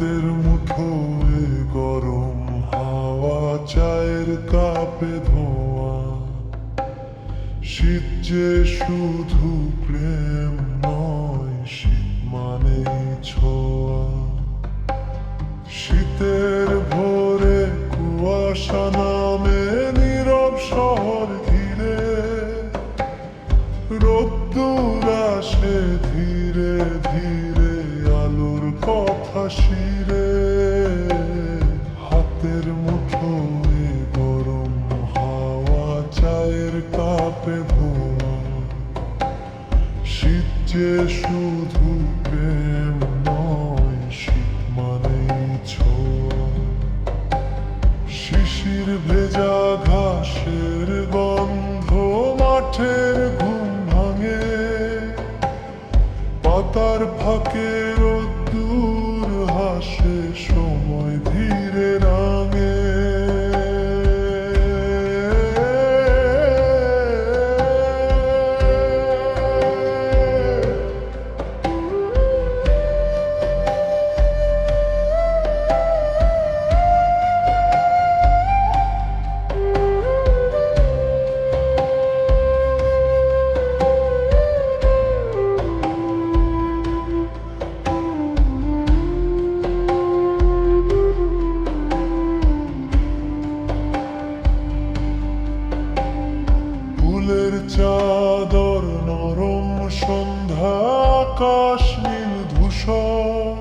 হাতের মুঠোয় গরম হাওয়া, চায়ের কাপে ধোয়া। শীত যে শুধু প্রেম নয়, শীত মানেই ছোঁয়া। শীতের ভোরে কুয়াশা নামে নীরব শহর ঘিরে, রোদ্দুর আসে ধীরে ধীরে আলোর কথা শিরে। হাতের মুঠোয় গরম হাওয়া, চায়ের কাপে ধোয়া। শীত যে শুধু প্রেম নয়, শীত মানেই ছোঁয়া। শিশির ভেজা ঘাসের গন্ধ মাঠের ঘুম ভাঙে, পাতার ফাঁকে রোদ্দুর হাসে, সময় ধীরে রাঙে। ফুলের চাদর নরম সন্ধ্যা, আকাশ নীল ধূসর।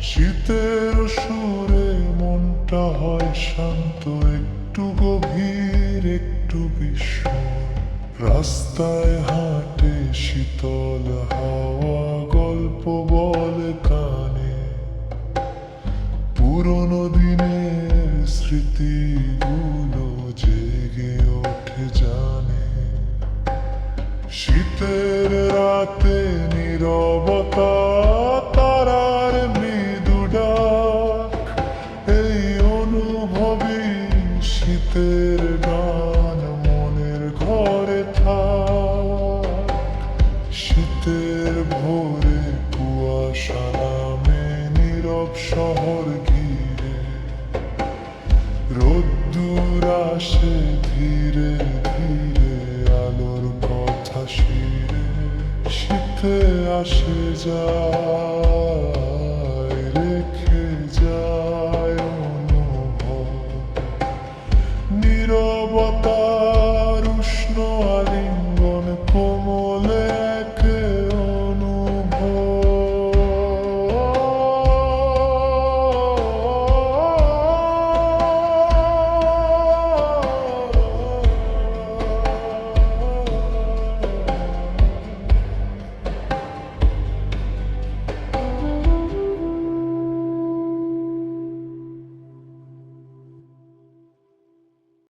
শীতের সুরে মনটা হয় শান্ত, একটু গভীর একটু বিস্ময়। রাস্তায় হাঁটে শীতল হাওয়া, গল্প বলে কানে। পুরনো দিনের স্মৃতিগুলো জেগে ওঠে জানে। শীতের রাতে নীরবতা, তারার মৃদু ডাক, এই অনুভবই শীতের গান মনের ঘরে থাক। শীতের ভোরে কুয়াশা নামে নীরব শহর ঘিরে, রোদ্দুর আসে ধীরে ধীরে আলোর কথা শিরে। শীতে আসে যায়।